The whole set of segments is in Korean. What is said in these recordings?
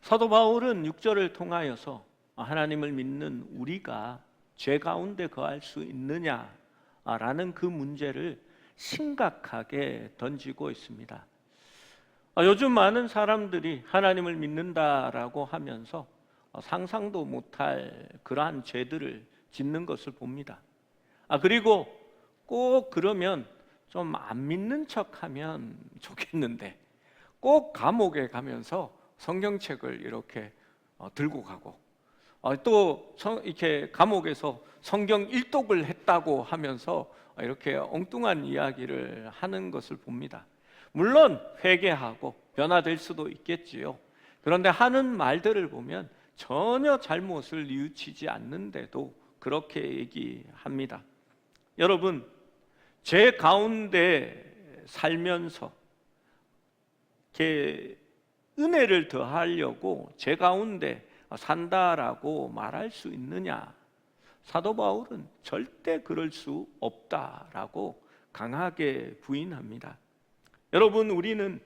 사도 바울은 6절을 통하여서 하나님을 믿는 우리가 죄 가운데 거할 수 있느냐라는 그 문제를 심각하게 던지고 있습니다. 요즘 많은 사람들이 하나님을 믿는다라고 하면서 상상도 못할 그러한 죄들을 짓는 것을 봅니다. 그리고 꼭 그러면 좀 안 믿는 척하면 좋겠는데 꼭 감옥에 가면서 성경책을 이렇게 들고 가고 또 이렇게 감옥에서 성경 일독을 했다고 하면서 이렇게 엉뚱한 이야기를 하는 것을 봅니다. 물론 회개하고 변화될 수도 있겠지요. 그런데 하는 말들을 보면 전혀 잘못을 뉘우치지 않는데도 그렇게 얘기합니다. 여러분, 죄 가운데 살면서 이렇게 은혜를 더하려고 죄 가운데 산다라고 말할 수 있느냐? 사도 바울은 절대 그럴 수 없다라고 강하게 부인합니다. 여러분, 우리는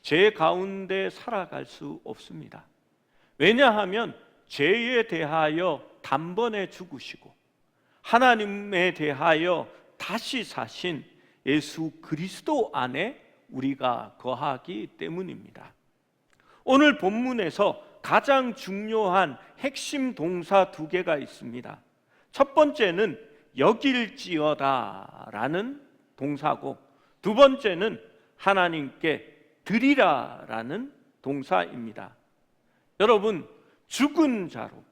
죄 가운데 살아갈 수 없습니다. 왜냐하면 죄에 대하여 단번에 죽으시고 하나님에 대하여 다시 사신 예수 그리스도 안에 우리가 거하기 때문입니다. 오늘 본문에서 가장 중요한 핵심 동사 두 개가 있습니다. 첫 번째는 여길지어다 라는 동사고, 두 번째는 하나님께 드리라 라는 동사입니다. 여러분, 죽은 자로,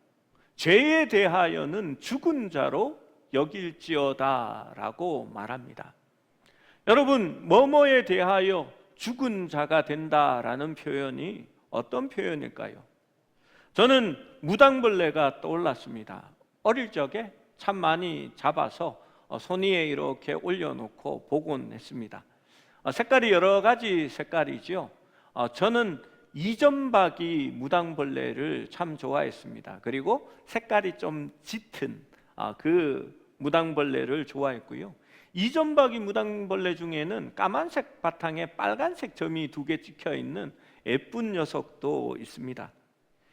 죄에 대하여는 죽은 자로 여길지어다 라고 말합니다. 여러분, 뭐뭐에 대하여 죽은 자가 된다라는 표현이 어떤 표현일까요? 저는 무당벌레가 떠올랐습니다. 어릴 적에 참 많이 잡아서 손 위에 이렇게 올려놓고 보곤 했습니다. 색깔이 여러 가지 색깔이죠. 저는 이점박이 무당벌레를 참 좋아했습니다. 그리고 색깔이 좀 짙은 그 무당벌레를 좋아했고요. 이점박이 무당벌레 중에는 까만색 바탕에 빨간색 점이 두 개 찍혀 있는 예쁜 녀석도 있습니다.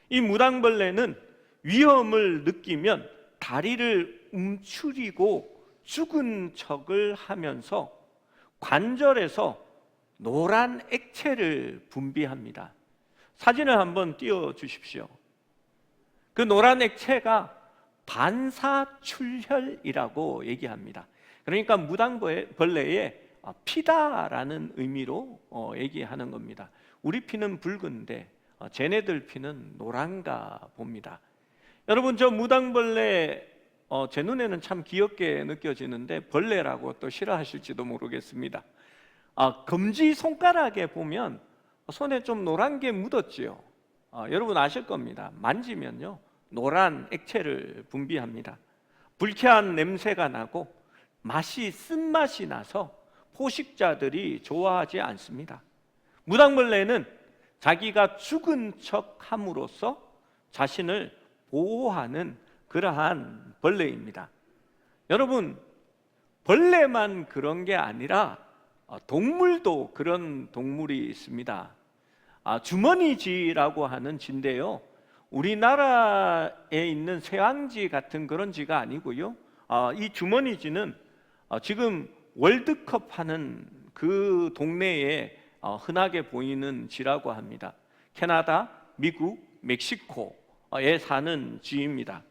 이 무당벌레는 위험을 느끼면 다리를 움츠리고 죽은 척을 하면서 관절에서 노란 액체를 분비합니다. 사진을 한번 띄워 주십시오. 그 노란 액체가 반사출혈이라고 얘기합니다. 그러니까 무당벌레의 피다라는 의미로 얘기하는 겁니다. 우리 피는 붉은데 쟤네들 피는 노란가 봅니다. 여러분, 저 무당벌레 제 눈에는 참 귀엽게 느껴지는데 벌레라고 또 싫어하실지도 모르겠습니다. 검지 손가락에 보면 손에 좀 노란 게 묻었지요. 여러분 아실 겁니다. 만지면요 노란 액체를 분비합니다. 불쾌한 냄새가 나고 맛이 쓴맛이 나서 포식자들이 좋아하지 않습니다. 무당벌레는 자기가 죽은 척 함으로써 자신을 보호하는 그러한 벌레입니다. 여러분, 벌레만 그런 게 아니라 동물도 그런 동물이 있습니다. 주머니쥐라고 하는 쥐인데요, 우리나라에 있는 새왕쥐 같은 그런 쥐가 아니고요, 이 주머니쥐는 지금 월드컵 하는 그 동네에 흔하게 보이는 쥐라고 합니다. 캐나다, 미국, 멕시코에 사는 쥐입니다.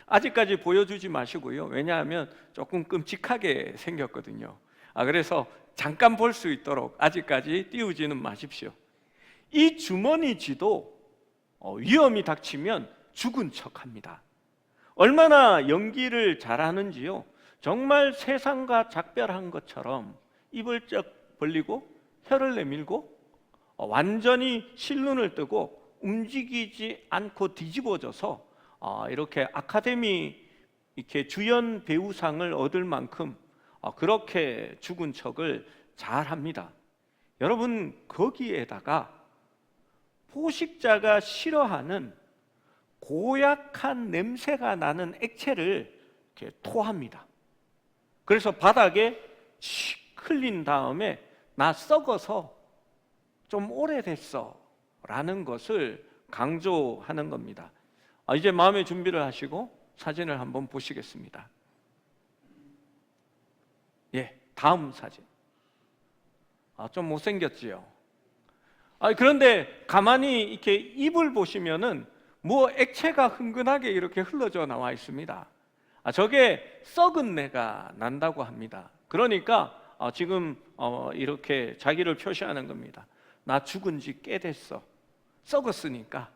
아직까지 보여주지 마시고요. 왜냐하면 조금 끔찍하게 생겼거든요. 그래서 잠깐 볼 수 있도록 아직까지 띄우지는 마십시오. 이 주머니쥐도 위험이 닥치면 죽은 척합니다. 얼마나 연기를 잘하는지요. 정말 세상과 작별한 것처럼 입을 쩍 벌리고 혀를 내밀고 완전히 실눈을 뜨고 움직이지 않고 뒤집어져서 이렇게 아카데미 이렇게 주연 배우상을 얻을 만큼 그렇게 죽은 척을 잘합니다. 여러분, 거기에다가 포식자가 싫어하는 고약한 냄새가 나는 액체를 이렇게 토합니다. 그래서 바닥에 칙 흘린 다음에 나 썩어서 좀 오래됐어 라는 것을 강조하는 겁니다. 이제 마음의 준비를 하시고 사진을 한번 보시겠습니다. 다음 사진. 좀 못생겼지요? 그런데 가만히 이렇게 입을 보시면은 뭐 액체가 흥건하게 이렇게 흘러져 나와 있습니다. 저게 썩은 내가 난다고 합니다. 그러니까 지금 이렇게 자기를 표시하는 겁니다. 나 죽은 지 꽤 됐어. 썩었으니까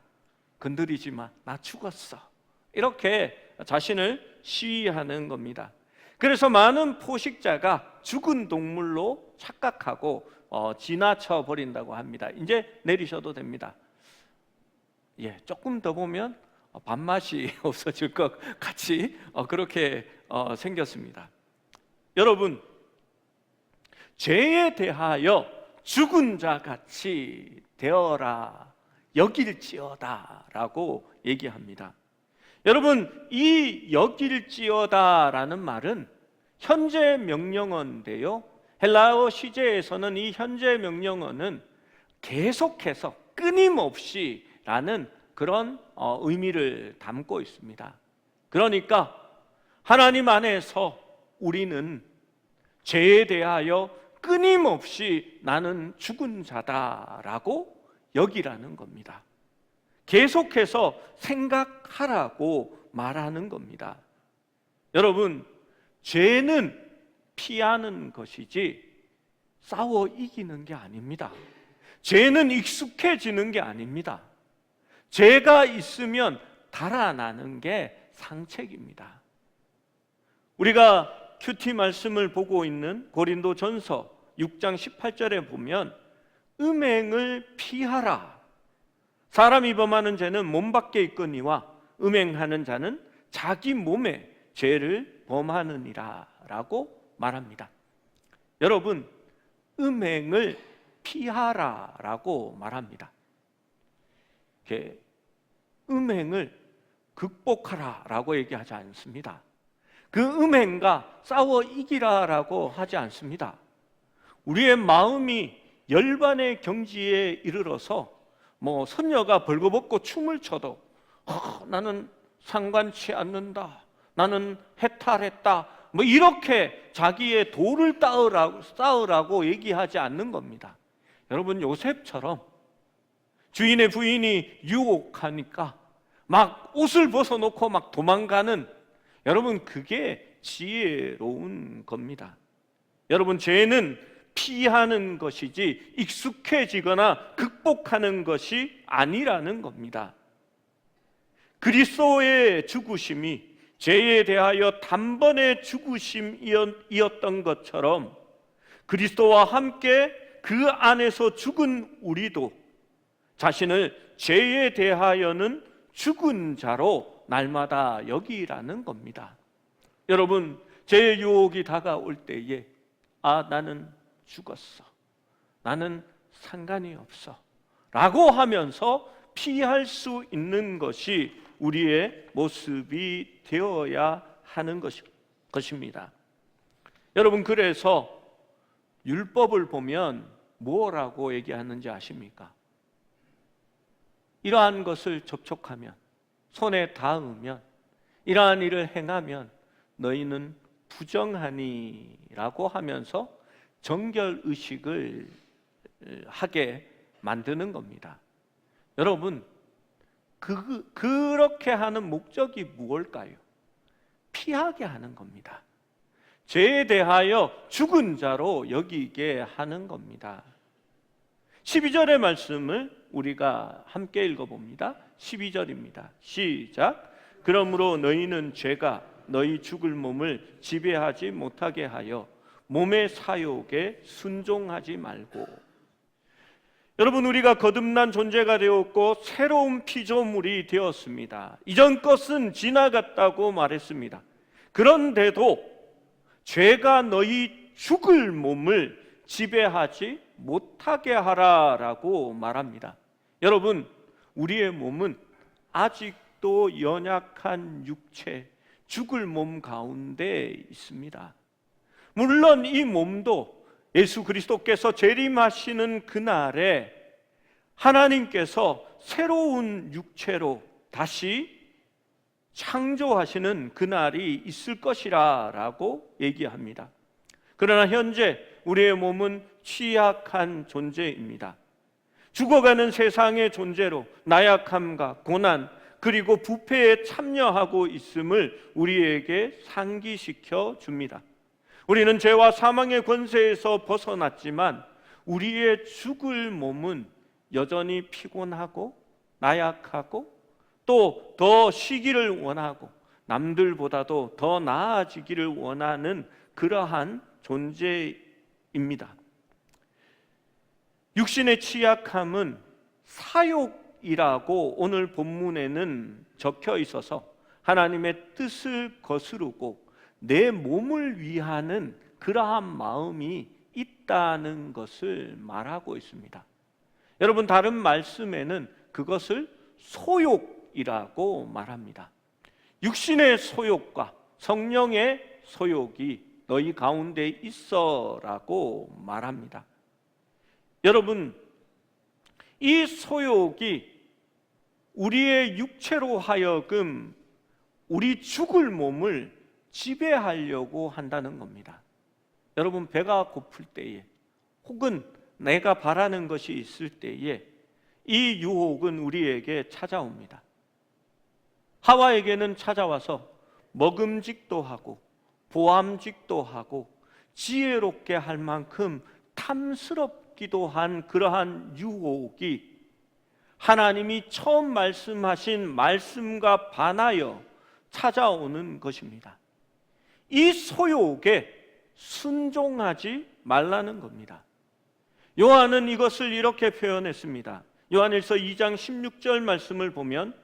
건드리지 마. 나 죽었어. 이렇게 자신을 시위하는 겁니다. 그래서 많은 포식자가 죽은 동물로 착각하고 지나쳐 버린다고 합니다. 이제 내리셔도 됩니다. 조금 더 보면 밥맛이 없어질 것 같이 그렇게 생겼습니다. 여러분, 죄에 대하여 죽은 자 같이 되어라 여길지어다 라고 얘기합니다. 여러분, 이 여길지어다라는 말은 현재 명령어인데요, 헬라어 시제에서는 이 현재 명령어는 계속해서 끊임없이 라는 그런 의미를 담고 있습니다. 그러니까 하나님 안에서 우리는 죄에 대하여 끊임없이 나는 죽은 자다라고 여기라는 겁니다. 계속해서 생각하라고 말하는 겁니다. 여러분, 죄는 피하는 것이지 싸워 이기는 게 아닙니다. 죄는 익숙해지는 게 아닙니다. 죄가 있으면 달아나는 게 상책입니다. 우리가 큐티 말씀을 보고 있는 고린도전서 6장 18절에 보면 음행을 피하라. 사람이 범하는 죄는 몸 밖에 있거니와 음행하는 자는 자기 몸에 죄를 범하느니라 라고 말합니다. 여러분, 음행을 피하라 라고 말합니다. 음행을 극복하라 라고 얘기하지 않습니다. 그 음행과 싸워 이기라 라고 하지 않습니다. 우리의 마음이 열반의 경지에 이르러서 선녀가 벌거벗고 춤을 춰도 나는 상관치 않는다, 나는 해탈했다, 이렇게 자기의 도를 쌓으라고 얘기하지 않는 겁니다. 여러분, 요셉처럼 주인의 부인이 유혹하니까 막 옷을 벗어놓고 막 도망가는, 여러분, 그게 지혜로운 겁니다. 여러분, 죄는 피하는 것이지 익숙해지거나 극복하는 것이 아니라는 겁니다. 그리스도의 죽으심이 죄에 대하여 단번에 죽으심이었던 것처럼 그리스도와 함께 그 안에서 죽은 우리도 자신을 죄에 대하여는 죽은 자로 날마다 여기라는 겁니다. 여러분, 죄의 유혹이 다가올 때에 나는 죽었어, 나는 상관이 없어 라고 하면서 피할 수 있는 것이 우리의 모습이 되어야 하는 것입니다. 여러분, 그래서 율법을 보면 뭐라고 얘기하는지 아십니까? 이러한 것을 접촉하면, 손에 닿으면, 이러한 일을 행하면 너희는 부정하니 라고 하면서 정결의식을 하게 만드는 겁니다. 여러분, 그렇게 하는 목적이 무엇일까요? 피하게 하는 겁니다. 죄에 대하여 죽은 자로 여기게 하는 겁니다. 12절의 말씀을 우리가 함께 읽어봅니다. 12절입니다. 시작. 그러므로 너희는 죄가 너희 죽을 몸을 지배하지 못하게 하여 몸의 사욕에 순종하지 말고. 여러분, 우리가 거듭난 존재가 되었고 새로운 피조물이 되었습니다. 이전 것은 지나갔다고 말했습니다. 그런데도 죄가 너희 죽을 몸을 지배하지 못하게 하라라고 말합니다. 여러분, 우리의 몸은 아직도 연약한 육체, 죽을 몸 가운데 있습니다. 물론 이 몸도 예수 그리스도께서 재림하시는 그날에 하나님께서 새로운 육체로 다시 창조하시는 그날이 있을 것이라 라고 얘기합니다. 그러나 현재 우리의 몸은 취약한 존재입니다. 죽어가는 세상의 존재로 나약함과 고난 그리고 부패에 참여하고 있음을 우리에게 상기시켜 줍니다. 우리는 죄와 사망의 권세에서 벗어났지만 우리의 죽을 몸은 여전히 피곤하고 나약하고 또 더 쉬기를 원하고 남들보다도 더 나아지기를 원하는 그러한 존재입니다. 육신의 취약함은 사욕이라고 오늘 본문에는 적혀 있어서 하나님의 뜻을 거스르고 내 몸을 위하는 그러한 마음이 있다는 것을 말하고 있습니다. 여러분, 다른 말씀에는 그것을 소욕이라고 말합니다. 육신의 소욕과 성령의 소욕이 너희 가운데 있어라고 말합니다. 여러분, 이 소욕이 우리의 육체로 하여금 우리 죽을 몸을 지배하려고 한다는 겁니다. 여러분, 배가 고플 때에 혹은 내가 바라는 것이 있을 때에 이 유혹은 우리에게 찾아옵니다. 하와에게는 찾아와서 먹음직도 하고 보암직도 하고 지혜롭게 할 만큼 탐스럽기도 한 그러한 유혹이 하나님이 처음 말씀하신 말씀과 반하여 찾아오는 것입니다. 이 소욕에 순종하지 말라는 겁니다. 요한은 이것을 이렇게 표현했습니다. 요한일서 2장 16절 말씀을 보면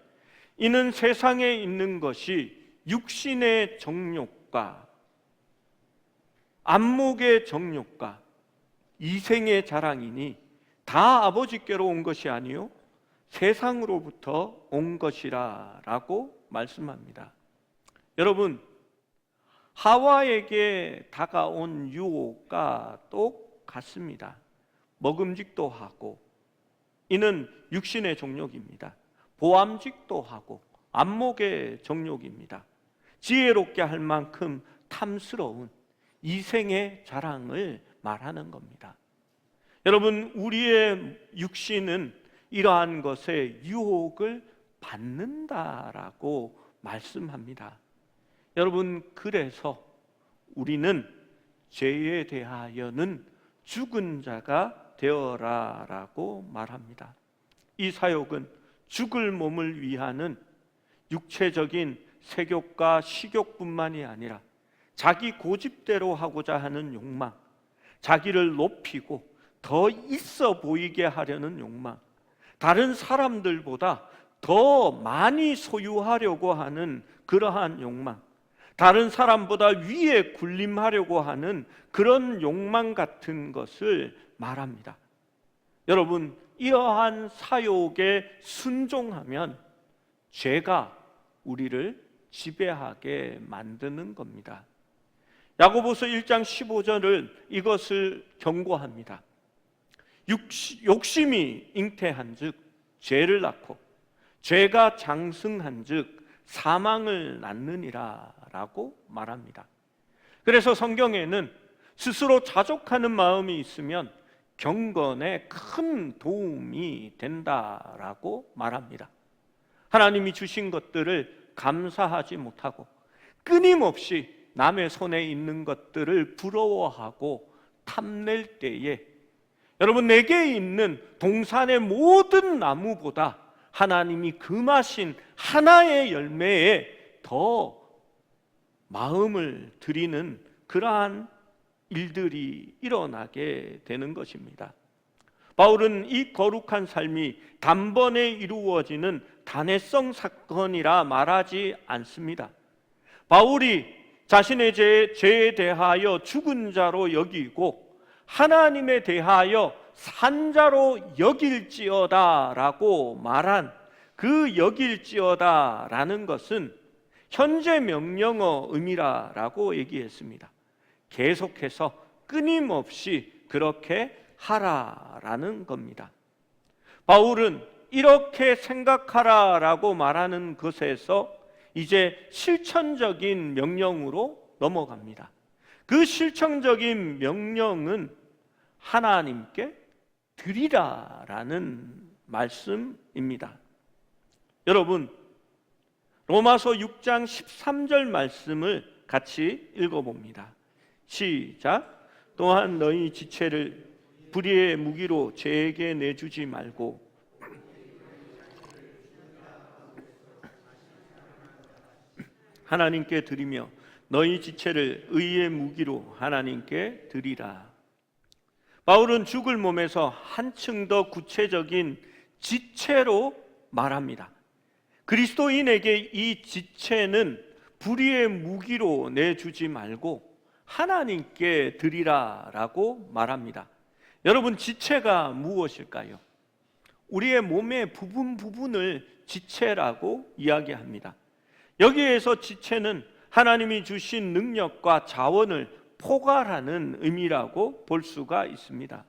이는 세상에 있는 것이 육신의 정욕과 안목의 정욕과 이생의 자랑이니 다 아버지께로 온 것이 아니요 세상으로부터 온 것이라 라고 말씀합니다. 여러분, 하와에게 다가온 유혹과 똑같습니다. 먹음직도 하고 이는 육신의 정욕입니다. 보암직도 하고 안목의 정욕입니다. 지혜롭게 할 만큼 탐스러운 이생의 자랑을 말하는 겁니다. 여러분, 우리의 육신은 이러한 것에 유혹을 받는다라고 말씀합니다. 여러분, 그래서 우리는 죄에 대하여는 죽은 자가 되어라라고 말합니다. 이 사욕은 죽을 몸을 위하는 육체적인 색욕과 식욕뿐만이 아니라 자기 고집대로 하고자 하는 욕망, 자기를 높이고 더 있어 보이게 하려는 욕망, 다른 사람들보다 더 많이 소유하려고 하는 그러한 욕망, 다른 사람보다 위에 군림하려고 하는 그런 욕망 같은 것을 말합니다. 여러분, 이러한 사욕에 순종하면 죄가 우리를 지배하게 만드는 겁니다. 야고보서 1장 15절을 이것을 경고합니다. 욕심이 잉태한즉 죄를 낳고 죄가 장승한즉 사망을 낳느니라 라고 말합니다. 그래서 성경에는 스스로 자족하는 마음이 있으면 경건에 큰 도움이 된다라고 말합니다. 하나님이 주신 것들을 감사하지 못하고 끊임없이 남의 손에 있는 것들을 부러워하고 탐낼 때에 여러분, 내게 있는 동산의 모든 나무보다 하나님이 금하신 하나의 열매에 더 마음을 들이는 그러한 일들이 일어나게 되는 것입니다. 바울은 이 거룩한 삶이 단번에 이루어지는 단회성 사건이라 말하지 않습니다. 바울이 자신의 죄에 대하여 죽은 자로 여기고 하나님에 대하여 산 자로 여길지어다 라고 말한 그 여길지어다 라는 것은 현재 명령어 의미라고 얘기했습니다. 계속해서 끊임없이 그렇게 하라라는 겁니다. 바울은 이렇게 생각하라라고 말하는 것에서 이제 실천적인 명령으로 넘어갑니다. 그 실천적인 명령은 하나님께 드리라라는 말씀입니다. 여러분, 로마서 6장 13절 말씀을 같이 읽어봅니다. 시작. 또한 너희 지체를 불의의 무기로 죄에게 내주지 말고 하나님께 드리며 너희 지체를 의의 무기로 하나님께 드리라. 바울은 죽을 몸에서 한층 더 구체적인 지체로 말합니다. 그리스도인에게 이 지체는 불의의 무기로 내주지 말고 하나님께 드리라라고 말합니다. 여러분, 지체가 무엇일까요? 우리의 몸의 부분을 지체라고 이야기합니다. 여기에서 지체는 하나님이 주신 능력과 자원을 포괄하는 의미라고 볼 수가 있습니다.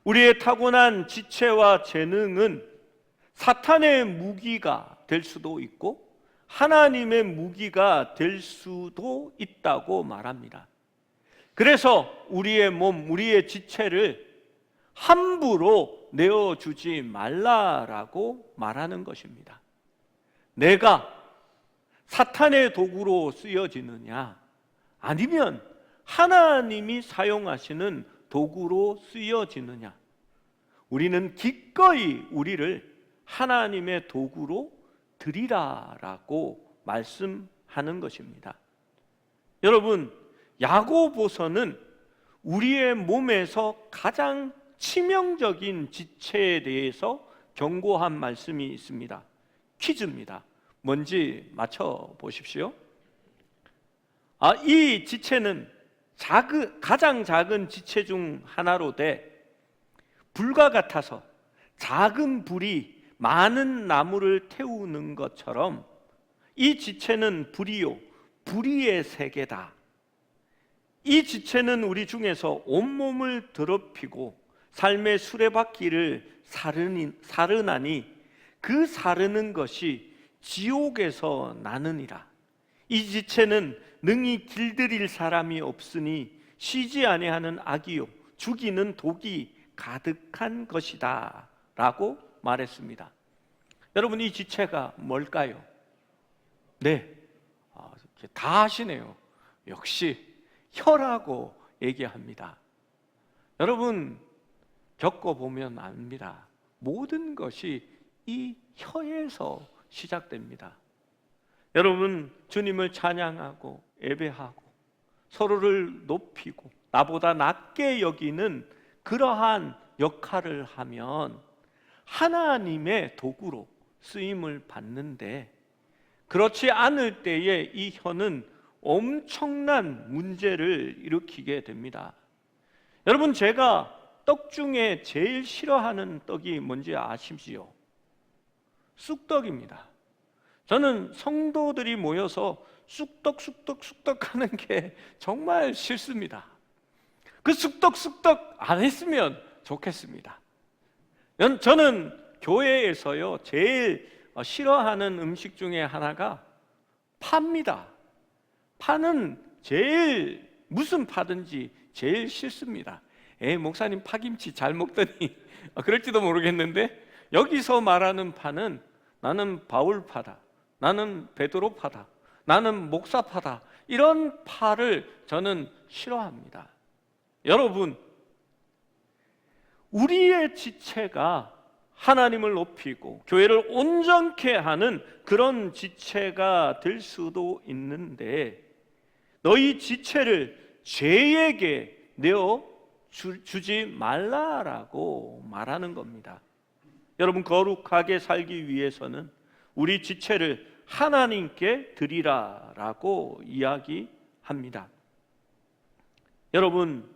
우리의 타고난 지체와 재능은 사탄의 무기가 될 수도 있고 하나님의 무기가 될 수도 있다고 말합니다. 그래서 우리의 몸, 우리의 지체를 함부로 내어주지 말라라고 말하는 것입니다. 내가 사탄의 도구로 쓰여지느냐, 아니면 하나님이 사용하시는 도구로 쓰여지느냐, 우리는 기꺼이 우리를 하나님의 도구로 드리라라고 말씀하는 것입니다. 여러분, 야고보서는 우리의 몸에서 가장 치명적인 지체에 대해서 경고한 말씀이 있습니다. 퀴즈입니다. 뭔지 맞춰보십시오. 이 지체는 가장 작은 지체 중 하나로 돼 불과 같아서 작은 불이 많은 나무를 태우는 것처럼 이 지체는 불이요, 불의의 세계다. 이 지체는 우리 중에서 온몸을 더럽히고 삶의 수레바퀴를 사르나니 그 사르는 것이 지옥에서 나느니라. 이 지체는 능히 길들일 사람이 없으니 쉬지 아니하는 악이요 죽이는 독이 가득한 것이다 라고 말했습니다. 여러분, 이 지체가 뭘까요? 네, 다 아시네요. 역시 혀라고 얘기합니다. 여러분, 겪어보면 압니다. 모든 것이 이 혀에서 시작됩니다. 여러분, 주님을 찬양하고 예배하고 서로를 높이고 나보다 낮게 여기는 그러한 역할을 하면 하나님의 도구로 쓰임을 받는데, 그렇지 않을 때에 이 혀는 엄청난 문제를 일으키게 됩니다. 여러분, 제가 떡 중에 제일 싫어하는 떡이 뭔지 아십시오? 쑥떡입니다. 저는 성도들이 모여서 쑥떡 하는 게 정말 싫습니다. 그 쑥떡 안 했으면 좋겠습니다. 저는 교회에서요 제일 싫어하는 음식 중에 하나가 파입니다. 파는 제일 무슨 파든지 제일 싫습니다. 목사님 파김치 잘 먹더니 그럴지도 모르겠는데, 여기서 말하는 파는 나는 바울파다, 나는 베드로파다, 나는 목사파다, 이런 파를 저는 싫어합니다. 여러분, 우리의 지체가 하나님을 높이고 교회를 온전케 하는 그런 지체가 될 수도 있는데, 너희 지체를 죄에게 내어 주지 말라라고 말하는 겁니다. 여러분, 거룩하게 살기 위해서는 우리 지체를 하나님께 드리라라고 이야기합니다. 여러분,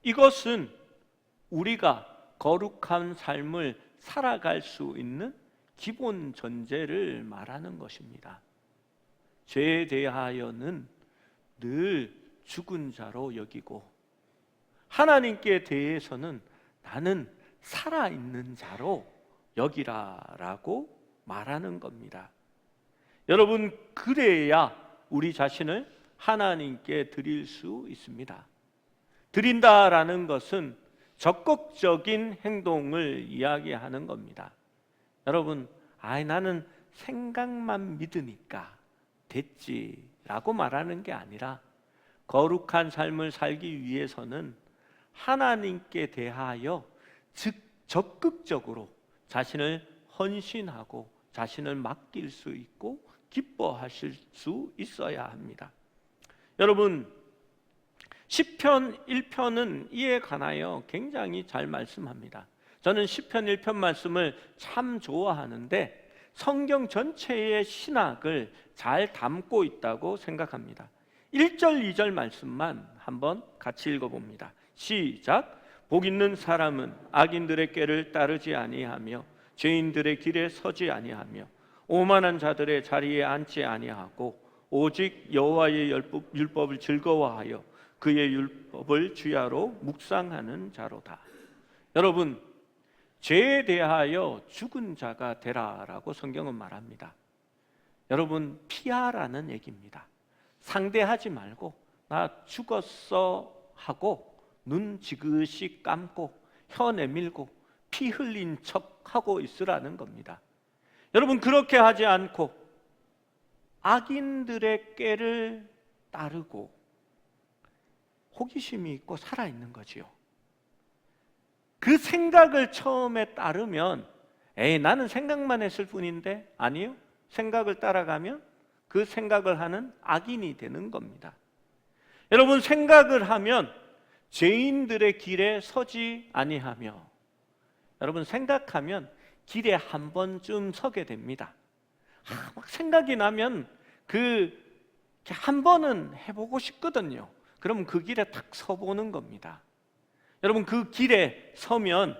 이것은 우리가 거룩한 삶을 살아갈 수 있는 기본 전제를 말하는 것입니다. 죄에 대하여는 늘 죽은 자로 여기고, 하나님께 대해서는 나는 살아있는 자로 여기라라고 말하는 겁니다. 여러분, 그래야 우리 자신을 하나님께 드릴 수 있습니다. 드린다라는 것은 적극적인 행동을 이야기하는 겁니다. 여러분, 나는 생각만 믿으니까 됐지라고 말하는 게 아니라 거룩한 삶을 살기 위해서는 하나님께 대하여 적극적으로 자신을 헌신하고 자신을 맡길 수 있고 기뻐하실 수 있어야 합니다. 여러분, 시편 1편은 이에 관하여 굉장히 잘 말씀합니다. 저는 시편 1편 말씀을 참 좋아하는데 성경 전체의 신학을 잘 담고 있다고 생각합니다. 1절, 2절 말씀만 한번 같이 읽어봅니다. 시작. 복 있는 사람은 악인들의 꾀를 따르지 아니하며 죄인들의 길에 서지 아니하며 오만한 자들의 자리에 앉지 아니하고 오직 여호와의 율법을 즐거워하여 그의 율법을 주야로 묵상하는 자로다. 여러분, 죄에 대하여 죽은 자가 되라라고 성경은 말합니다. 여러분, 피하라는 얘기입니다. 상대하지 말고 나 죽었어 하고 눈 지그시 감고 혀 내밀고 피 흘린 척하고 있으라는 겁니다. 여러분, 그렇게 하지 않고 악인들의 꾀를 따르고 호기심이 있고 살아있는 거지요. 그 생각을 처음에 따르면 나는 생각만 했을 뿐인데, 아니요, 생각을 따라가면 그 생각을 하는 악인이 되는 겁니다. 여러분, 생각을 하면 죄인들의 길에 서지 아니하며, 여러분, 생각하면 길에 한 번쯤 서게 됩니다. 막 생각이 나면 한 번은 해보고 싶거든요. 그럼 그 길에 탁 서보는 겁니다. 여러분, 그 길에 서면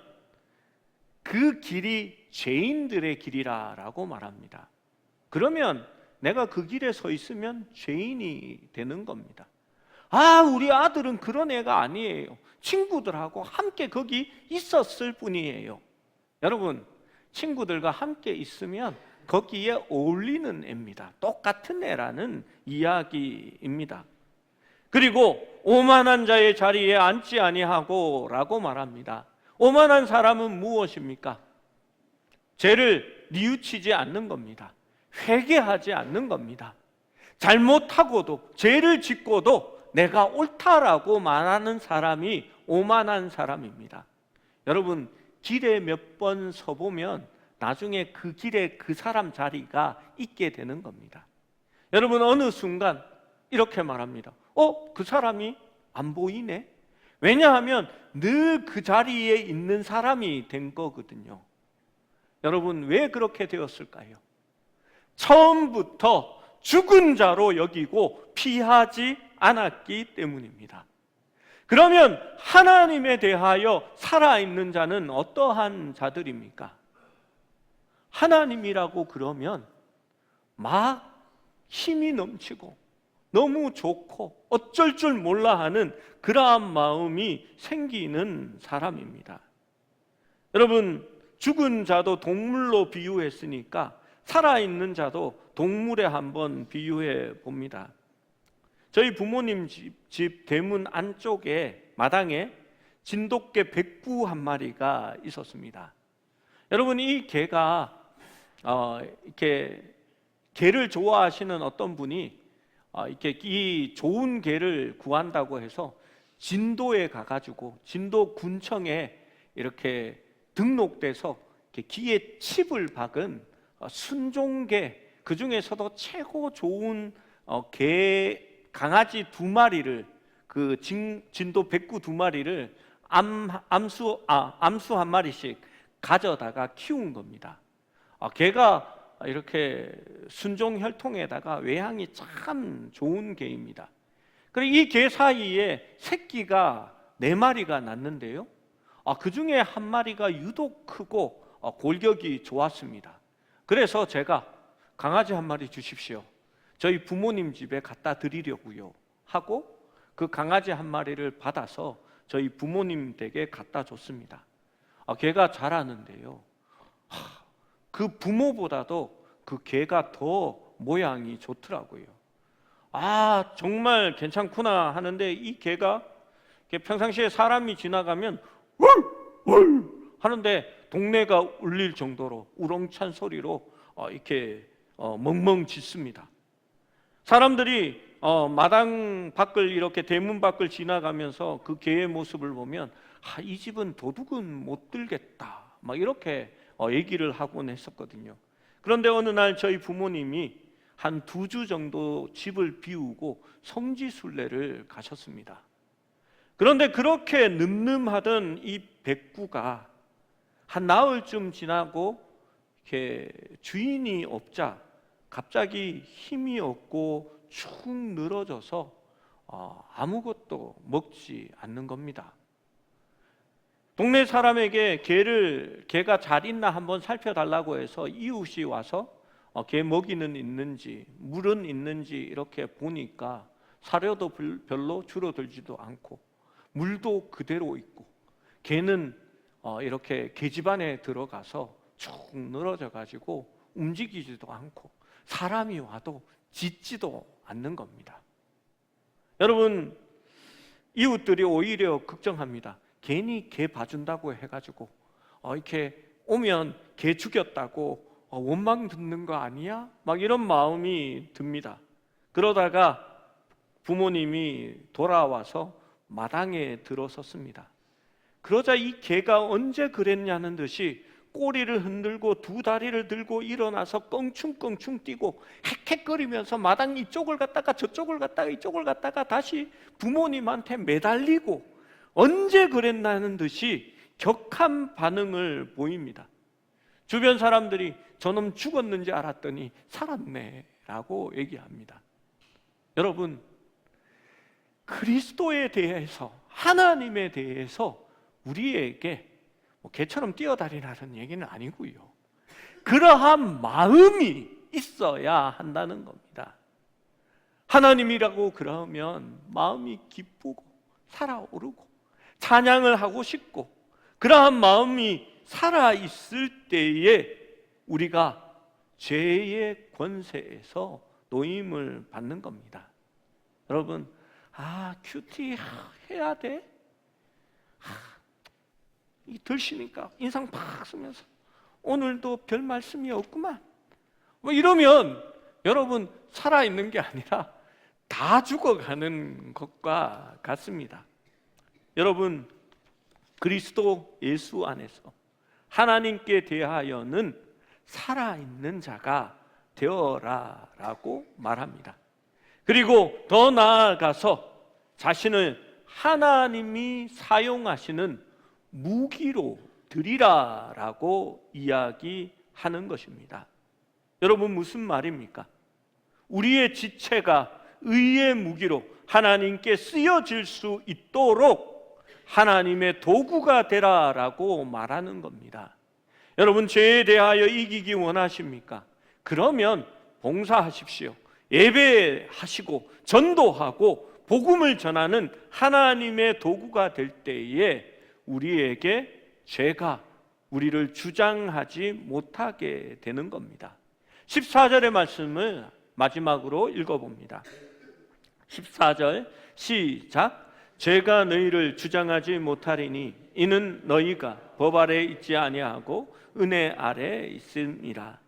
그 길이 죄인들의 길이라고 말합니다. 그러면 내가 그 길에 서 있으면 죄인이 되는 겁니다. 우리 아들은 그런 애가 아니에요. 친구들하고 함께 거기 있었을 뿐이에요. 여러분, 친구들과 함께 있으면 거기에 어울리는 애입니다. 똑같은 애라는 이야기입니다. 그리고 오만한 자의 자리에 앉지 아니하고 라고 말합니다. 오만한 사람은 무엇입니까? 죄를 뉘우치지 않는 겁니다. 회개하지 않는 겁니다. 잘못하고도 죄를 짓고도 내가 옳다라고 말하는 사람이 오만한 사람입니다. 여러분, 길에 몇 번 서보면 나중에 그 길에 그 사람 자리가 있게 되는 겁니다. 여러분, 어느 순간 이렇게 말합니다. 그 사람이 안 보이네? 왜냐하면 늘 그 자리에 있는 사람이 된 거거든요. 여러분, 왜 그렇게 되었을까요? 처음부터 죽은 자로 여기고 피하지 않았기 때문입니다. 그러면 하나님에 대하여 살아있는 자는 어떠한 자들입니까? 하나님이라고 그러면 막 힘이 넘치고 너무 좋고 어쩔 줄 몰라 하는 그러한 마음이 생기는 사람입니다. 여러분, 죽은 자도 동물로 비유했으니까 살아있는 자도 동물에 한번 비유해 봅니다. 저희 부모님 집 대문 안쪽에 마당에 진돗개 백구 한 마리가 있었습니다. 여러분, 이 개가 이렇게 개를 좋아하시는 어떤 분이 이렇게 이 좋은 개를 구한다고 해서 진도에 가가지고 진도 군청에 이렇게 등록돼서 이렇게 귀에 칩을 박은 순종개, 그 중에서도 최고 좋은 강아지 2마리를, 그 진도 백구 2마리를 암수 1마리씩 가져다가 키운 겁니다. 개가 이렇게 순종 혈통에다가 외향이 참 좋은 개입니다. 그리고 이 개 사이에 새끼가 4마리가 났는데요, 그 중에 1마리가 유독 크고 골격이 좋았습니다. 그래서 제가 강아지 1마리 주십시오, 저희 부모님 집에 갖다 드리려고요 하고 그 강아지 1마리를 받아서 저희 부모님 댁에 갖다 줬습니다. 걔가 자라는데요, 그 부모보다도 그 개가 더 모양이 좋더라고요. 아, 정말 괜찮구나 하는데 이 개가 평상시에 사람이 지나가면 월 하는데 동네가 울릴 정도로 우렁찬 소리로 이렇게 멍멍 짖습니다. 사람들이 마당 밖을 이렇게 대문 밖을 지나가면서 그 개의 모습을 보면 이 집은 도둑은 못 들겠다 막 이렇게 얘기를 하곤 했었거든요. 그런데 어느 날 저희 부모님이 한 2주 정도 집을 비우고 성지순례를 가셨습니다. 그런데 그렇게 늠름하던 이 백구가 한 나흘쯤 지나고 이렇게 주인이 없자 갑자기 힘이 없고 축 늘어져서 아무것도 먹지 않는 겁니다. 동네 사람에게 개가 잘 있나 한번 살펴달라고 해서 이웃이 와서 개 먹이는 있는지 물은 있는지 이렇게 보니까 사료도 별로 줄어들지도 않고 물도 그대로 있고 개는 이렇게 계집안에 들어가서 축 늘어져 가지고 움직이지도 않고 사람이 와도 짖지도 않는 겁니다. 여러분, 이웃들이 오히려 걱정합니다. 괜히 개 봐준다고 해가지고 이렇게 오면 개 죽였다고 원망 듣는 거 아니야? 막 이런 마음이 듭니다. 그러다가 부모님이 돌아와서 마당에 들어섰습니다. 그러자 이 개가 언제 그랬냐는 듯이 꼬리를 흔들고 2다리를 들고 일어나서 껑충껑충 뛰고 헥헥거리면서 마당 이쪽을 갔다가 저쪽을 갔다가 이쪽을 갔다가 다시 부모님한테 매달리고 언제 그랬나는 듯이 격한 반응을 보입니다. 주변 사람들이 저놈 죽었는지 알았더니 살았네 라고 얘기합니다. 여러분, 그리스도에 대해서, 하나님에 대해서 우리에게 개처럼 뛰어다니라는 얘기는 아니고요, 그러한 마음이 있어야 한다는 겁니다. 하나님이라고 그러면 마음이 기쁘고 살아오르고 찬양을 하고 싶고 그러한 마음이 살아있을 때에 우리가 죄의 권세에서 노임을 받는 겁니다. 여러분, 큐티 해야 돼? 이 들시니까 인상 팍 쓰면서 오늘도 별 말씀이 없구만 뭐 이러면 여러분 살아있는 게 아니라 다 죽어가는 것과 같습니다. 여러분, 그리스도 예수 안에서 하나님께 대하여는 살아있는 자가 되어라 라고 말합니다. 그리고 더 나아가서 자신을 하나님이 사용하시는 무기로 드리라 라고 이야기하는 것입니다. 여러분, 무슨 말입니까? 우리의 지체가 의의 무기로 하나님께 쓰여질 수 있도록 하나님의 도구가 되라 라고 말하는 겁니다. 여러분, 죄에 대하여 이기기 원하십니까? 그러면 봉사하십시오. 예배하시고 전도하고 복음을 전하는 하나님의 도구가 될 때에 우리에게 죄가 우리를 주장하지 못하게 되는 겁니다. 14절의 말씀을 마지막으로 읽어봅니다. 14절 시작. 죄가 너희를 주장하지 못하리니 이는 너희가 법 아래 있지 아니하고 은혜 아래 있음이라.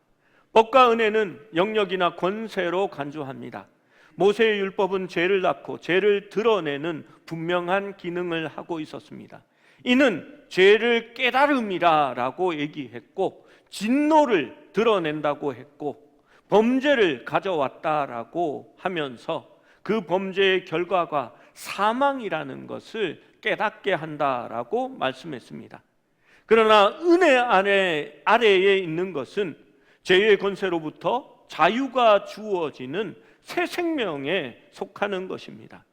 법과 은혜는 영역이나 권세로 간주합니다. 모세의 율법은 죄를 낳고 죄를 드러내는 분명한 기능을 하고 있었습니다. 이는 죄를 깨달음이라 라고 얘기했고 진노를 드러낸다고 했고 범죄를 가져왔다라고 하면서 그 범죄의 결과가 사망이라는 것을 깨닫게 한다라고 말씀했습니다. 그러나 은혜 아래에 있는 것은 죄의 권세로부터 자유가 주어지는 새 생명에 속하는 것입니다.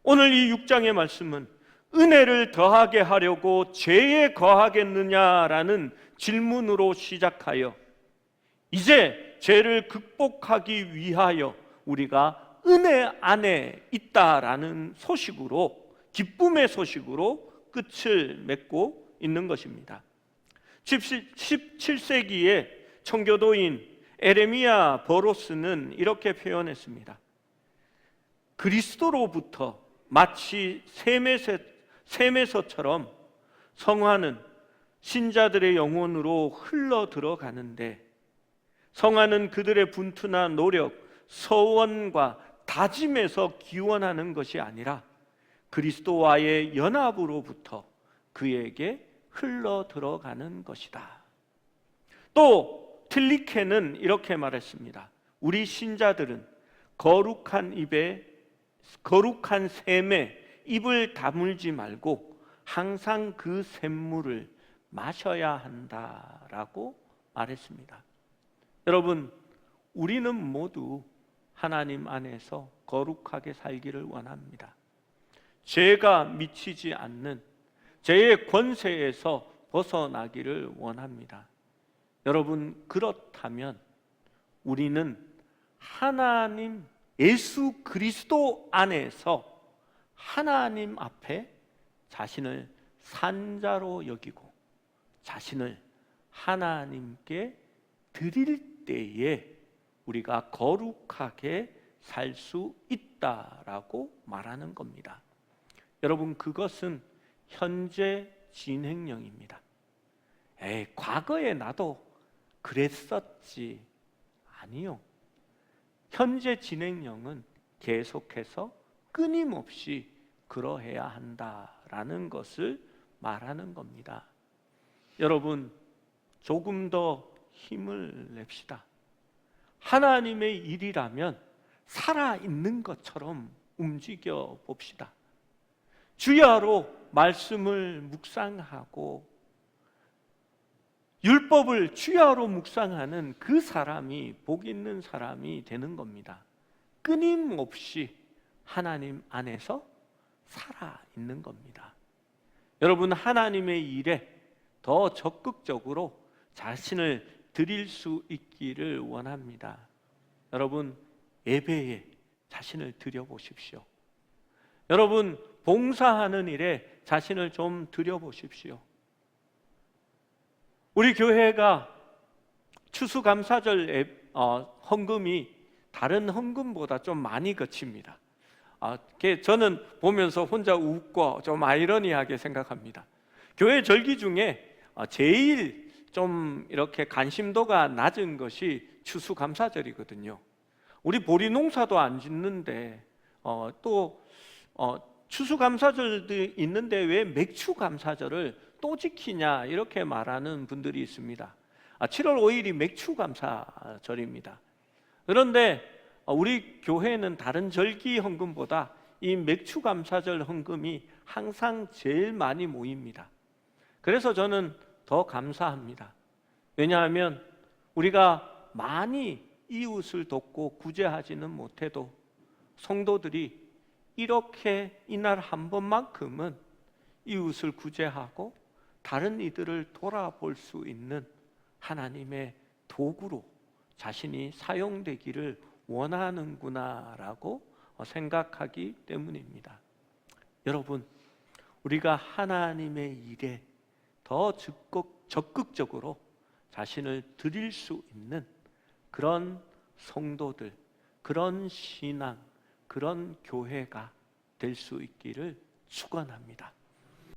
오늘 이 6장의 말씀은 은혜를 더하게 하려고 죄에 거하겠느냐라는 질문으로 시작하여 이제 죄를 극복하기 위하여 우리가 은혜 안에 있다라는 소식으로, 기쁨의 소식으로 끝을 맺고 있는 것입니다. 17세기에 청교도인 에레미야 버로스는 이렇게 표현했습니다. 그리스도로부터 마치 샘에서처럼 성화는 신자들의 영혼으로 흘러 들어가는데, 성화는 그들의 분투나 노력, 서원과 다짐에서 기원하는 것이 아니라 그리스도와의 연합으로부터 그에게 흘러 들어가는 것이다. 또 틀리케는 이렇게 말했습니다. 우리 신자들은 거룩한 샘에 입을 다물지 말고 항상 그 샘물을 마셔야 한다라고 말했습니다. 여러분, 우리는 모두 하나님 안에서 거룩하게 살기를 원합니다. 죄가 미치지 않는 죄의 권세에서 벗어나기를 원합니다. 여러분, 그렇다면 우리는 하나님 예수 그리스도 안에서 하나님 앞에 자신을 산자로 여기고 자신을 하나님께 드릴 때에 우리가 거룩하게 살 수 있다라고 말하는 겁니다. 여러분, 그것은 현재 진행형입니다. 과거에 나도 그랬었지. 아니요. 현재 진행형은 계속해서 끊임없이 그러해야 한다라는 것을 말하는 겁니다. 여러분, 조금 더 힘을 냅시다. 하나님의 일이라면 살아있는 것처럼 움직여 봅시다. 주야로 말씀을 묵상하고 율법을 주야로 묵상하는 그 사람이 복 있는 사람이 되는 겁니다. 끊임없이 하나님 안에서 살아있는 겁니다. 여러분, 하나님의 일에 더 적극적으로 자신을 드릴 수 있기를 원합니다. 여러분, 예배에 자신을 드려보십시오. 여러분, 봉사하는 일에 자신을 좀 드려보십시오. 우리 교회가 추수감사절 헌금이 다른 헌금보다 좀 많이 거칩니다. 저는 보면서 혼자 웃고 좀 아이러니하게 생각합니다. 교회 절기 중에 제일 좀 이렇게 관심도가 낮은 것이 추수감사절이거든요. 우리 보리 농사도 안 짓는데 또 추수감사절도 있는데 왜 맥추감사절을 또 지키냐 이렇게 말하는 분들이 있습니다. 7월 5일이 맥추감사절입니다. 그런데 우리 교회는 다른 절기 헌금보다 이 맥추감사절 헌금이 항상 제일 많이 모입니다. 그래서 저는 더 감사합니다. 왜냐하면 우리가 많이 이웃을 돕고 구제하지는 못해도 성도들이 이렇게 이날 한 번만큼은 이웃을 구제하고 다른 이들을 돌아볼 수 있는 하나님의 도구로 자신이 사용되기를 원하는구나라고 생각하기 때문입니다. 여러분, 우리가 하나님의 일에 더 적극적으로 자신을 드릴 수 있는 그런 성도들, 그런 신앙, 그런 교회가 될 수 있기를 축원합니다.